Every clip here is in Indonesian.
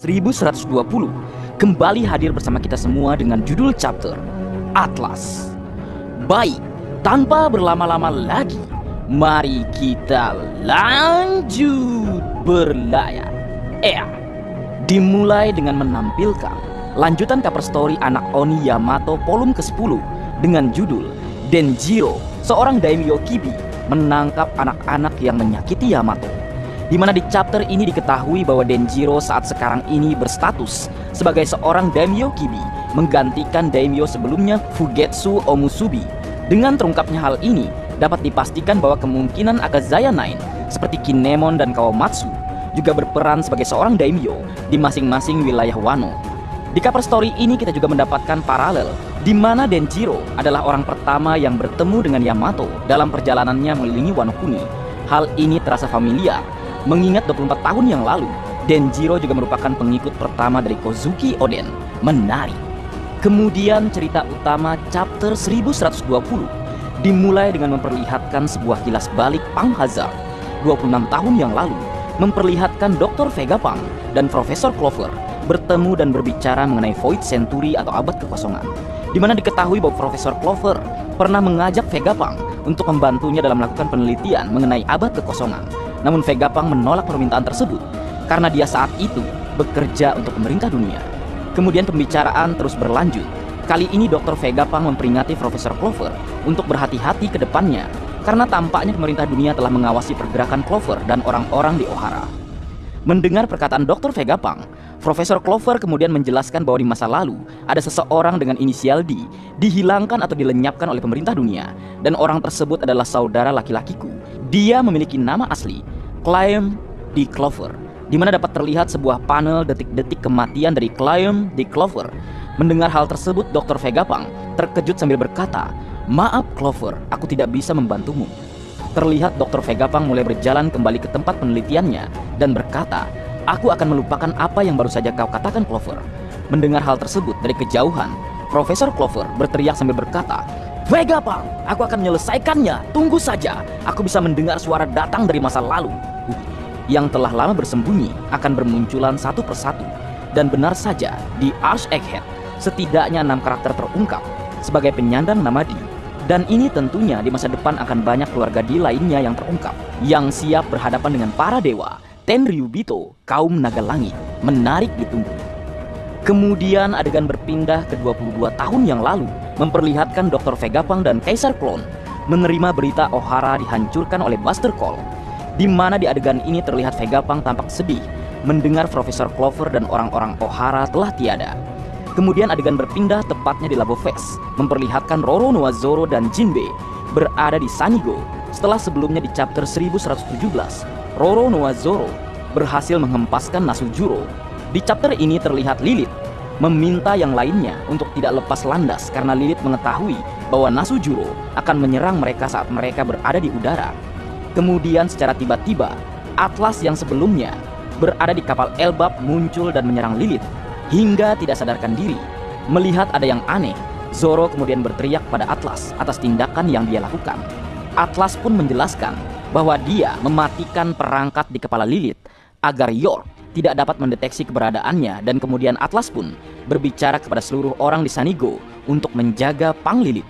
1120 kembali hadir bersama kita semua dengan judul chapter Atlas. Baik, tanpa berlama-lama lagi, mari kita lanjut berlayar. Dimulai dengan menampilkan lanjutan cover story anak Oni Yamato volume ke-10 dengan judul Denjiro, seorang daimyo Kibi, menangkap anak-anak yang menyakiti Yamato. Di mana di chapter ini diketahui bahwa Denjiro saat sekarang ini berstatus sebagai seorang daimyo Kibi, menggantikan daimyo sebelumnya Fugetsu Omusubi. Dengan terungkapnya hal ini, dapat dipastikan bahwa kemungkinan Akazaya Nine seperti Kinemon dan Kawamatsu juga berperan sebagai seorang daimyo di masing-masing wilayah Wano. Di cover story ini kita juga mendapatkan paralel di mana Denjiro adalah orang pertama yang bertemu dengan Yamato dalam perjalanannya mengelilingi Wano Kuni. Hal ini terasa familiar, mengingat 24 tahun yang lalu, Denjiro juga merupakan pengikut pertama dari Kozuki Oden. Menarik. Kemudian cerita utama chapter 1120 dimulai dengan memperlihatkan sebuah kilas balik Pang Hazard 26 tahun yang lalu, memperlihatkan Dr. Vegapunk dan Profesor Clover bertemu dan berbicara mengenai Void Century atau abad kekosongan, di mana diketahui bahwa Profesor Clover pernah mengajak Vegapunk untuk membantunya dalam melakukan penelitian mengenai abad kekosongan. Namun Vegapunk menolak permintaan tersebut karena dia saat itu bekerja untuk pemerintah dunia. Kemudian pembicaraan terus berlanjut. Kali ini Dr. Vegapunk memperingati Profesor Clover untuk berhati-hati ke depannya karena tampaknya pemerintah dunia telah mengawasi pergerakan Clover dan orang-orang di Ohara. Mendengar perkataan Dr. Vegapunk, Profesor Clover kemudian menjelaskan bahwa di masa lalu ada seseorang dengan inisial D dihilangkan atau dilenyapkan oleh pemerintah dunia, dan orang tersebut adalah saudara laki-lakiku. Dia memiliki nama asli Climb D. Clover, di mana dapat terlihat sebuah panel detik-detik kematian dari Climb D. Clover. Mendengar hal tersebut, Dr. Vegapunk terkejut sambil berkata, "Maaf Clover, aku tidak bisa membantumu." Terlihat Dr. Vegapunk mulai berjalan kembali ke tempat penelitiannya dan berkata, "Aku akan melupakan apa yang baru saja kau katakan Clover." Mendengar hal tersebut dari kejauhan, Profesor Clover berteriak sambil berkata, "Vegapunk, aku akan menyelesaikannya, tunggu saja, aku bisa mendengar suara datang dari masa lalu." Yang telah lama bersembunyi akan bermunculan satu persatu. Dan benar saja, di Arch Egghead setidaknya 6 karakter terungkap sebagai penyandang nama D. Dan ini tentunya di masa depan akan banyak keluarga D lainnya yang terungkap, yang siap berhadapan dengan para dewa Tenryubito, kaum naga langit. Menarik ditunggu. Kemudian adegan berpindah ke 22 tahun yang lalu, memperlihatkan Dr. Vegapunk dan Kaisar Clone menerima berita Ohara dihancurkan oleh Buster Call, di mana di adegan ini terlihat Vegapunk tampak sedih mendengar Profesor Clover dan orang-orang Ohara telah tiada. Kemudian adegan berpindah tepatnya di Labo Fest, memperlihatkan Roronoa Zoro dan Jinbe berada di Sanigo setelah sebelumnya di chapter 1117 Roronoa Zoro berhasil menghempaskan Nasujuro. Di chapter ini terlihat Lilith meminta yang lainnya untuk tidak lepas landas karena Lilith mengetahui bahwa Nasujuro akan menyerang mereka saat mereka berada di udara. Kemudian secara tiba-tiba Atlas yang sebelumnya berada di kapal Elbap muncul dan menyerang Lilith hingga tidak sadarkan diri. Melihat ada yang aneh, Zoro kemudian berteriak pada Atlas atas tindakan yang dia lakukan. Atlas pun menjelaskan bahwa dia mematikan perangkat di kepala Lilith agar York tidak dapat mendeteksi keberadaannya, dan kemudian Atlas pun berbicara kepada seluruh orang di Sanigo untuk menjaga Pang Lilith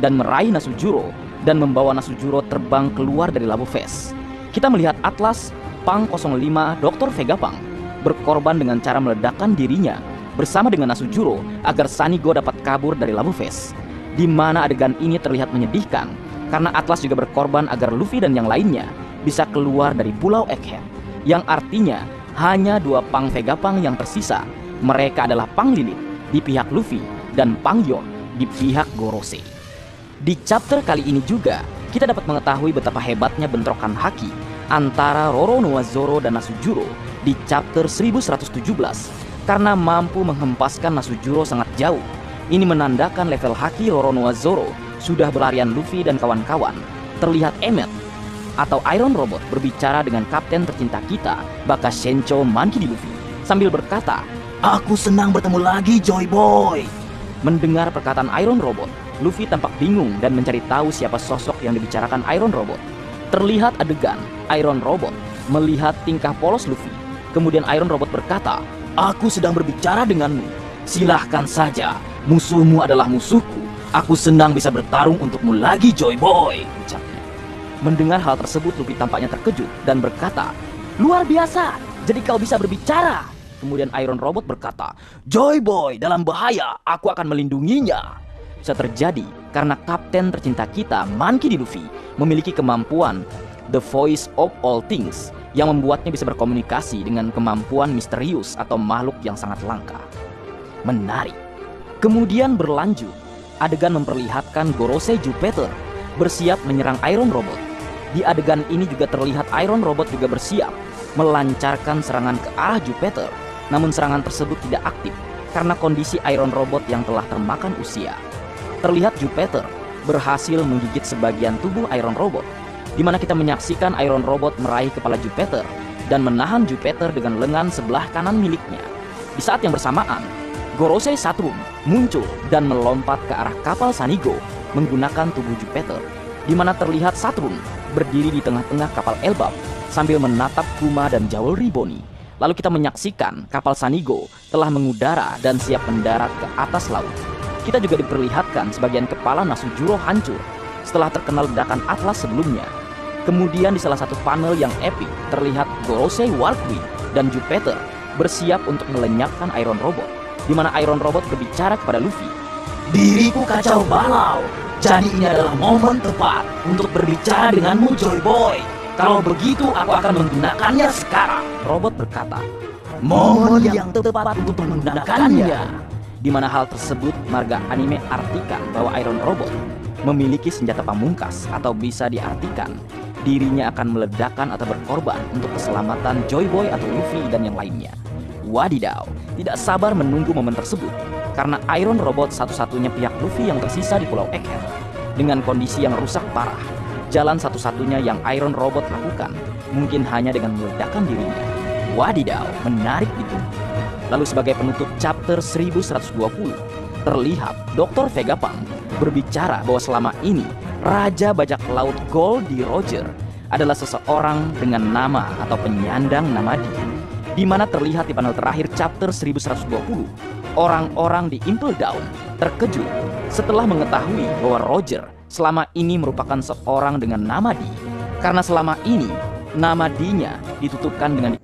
dan meraih Nasujuro dan membawa Nasujuro terbang keluar dari Labo Fest. Kita melihat Atlas, Pang 05, Dr. Vegapunk berkorban dengan cara meledakkan dirinya bersama dengan Nasujuro agar Sanigo dapat kabur dari Labo Fest. Di mana adegan ini terlihat menyedihkan karena Atlas juga berkorban agar Luffy dan yang lainnya bisa keluar dari Pulau Egghead, yang artinya hanya 2 Pang Vegapunk yang tersisa. Mereka adalah Pang Lilith di pihak Luffy dan Pang York di pihak Gorosei. Di chapter kali ini juga kita dapat mengetahui betapa hebatnya bentrokan haki antara Roronoa Zoro dan Nasujuro di chapter 1117 karena mampu menghempaskan Nasujuro sangat jauh. Ini menandakan level haki Roronoa Zoro sudah berlarian Luffy dan kawan-kawan. Terlihat Emmet atau Iron Robot berbicara dengan kapten tercinta kita, Baka Shencho Monkey D. Luffy, sambil berkata, "Aku senang bertemu lagi, Joy Boy." Mendengar perkataan Iron Robot, Luffy tampak bingung dan mencari tahu siapa sosok yang dibicarakan Iron Robot. Terlihat adegan Iron Robot melihat tingkah polos Luffy. Kemudian Iron Robot berkata, Aku sedang berbicara denganmu. Silahkan saja, musuhmu adalah musuhku. Aku senang bisa bertarung untukmu lagi, Joy Boy, ucapnya. Mendengar hal tersebut, Luffy tampaknya terkejut dan berkata, luar biasa, jadi kau bisa berbicara. Kemudian Iron Robot berkata, Joy Boy dalam bahaya, aku akan melindunginya. Bisa terjadi karena kapten tercinta kita, Monkey D. Luffy, memiliki kemampuan The Voice of All Things yang membuatnya bisa berkomunikasi dengan kemampuan misterius atau makhluk yang sangat langka. Menarik. Kemudian berlanjut, adegan memperlihatkan Gorosei Jupiter bersiap menyerang Iron Robot. Di adegan ini juga terlihat Iron Robot juga bersiap melancarkan serangan ke arah Jupiter. Namun serangan tersebut tidak aktif karena kondisi Iron Robot yang telah termakan usia. Terlihat Jupiter berhasil menggigit sebagian tubuh Iron Robot, di mana kita menyaksikan Iron Robot meraih kepala Jupiter dan menahan Jupiter dengan lengan sebelah kanan miliknya. Di saat yang bersamaan, Gorosei Saturn muncul dan melompat ke arah kapal Sanigo menggunakan tubuh Jupiter, di mana terlihat Saturn berdiri di tengah-tengah kapal Elbap sambil menatap Kuma dan Jewelry Bonnie. Lalu kita menyaksikan kapal Sanigo telah mengudara dan siap mendarat ke atas laut. Kita juga diperlihatkan sebagian kepala Nasujuro hancur setelah terkena ledakan Atlas sebelumnya. Kemudian di salah satu panel yang epic terlihat Gorosei Walkway dan Jupiter bersiap untuk melenyapkan Iron Robot, di mana Iron Robot berbicara kepada Luffy. Diriku kacau balau, jadi ini adalah momen tepat untuk berbicara denganmu, Joy Boy. Kalau begitu aku akan menggunakannya sekarang. Robot berkata, momen yang tepat untuk menggunakannya. Di mana hal tersebut marga anime artikan bahwa Iron Robot memiliki senjata pamungkas, atau bisa diartikan dirinya akan meledakkan atau berkorban untuk keselamatan Joy Boy atau Luffy dan yang lainnya. Wadidaw, tidak sabar menunggu momen tersebut karena Iron Robot satu-satunya pihak Luffy yang tersisa di Pulau Egghead. Dengan kondisi yang rusak parah, jalan satu-satunya yang Iron Robot lakukan mungkin hanya dengan meledakkan dirinya. Wadidaw, menarik itu. Lalu sebagai penutup chapter 1120, terlihat Dr. Vegapunk berbicara bahwa selama ini Raja Bajak Laut Goldie Roger adalah seseorang dengan nama atau penyandang nama dia. Di mana terlihat di panel terakhir chapter 1120, orang-orang di Impel Down terkejut setelah mengetahui bahwa Roger selama ini merupakan seorang dengan nama Di, karena selama ini nama Di-nya ditutupkan dengan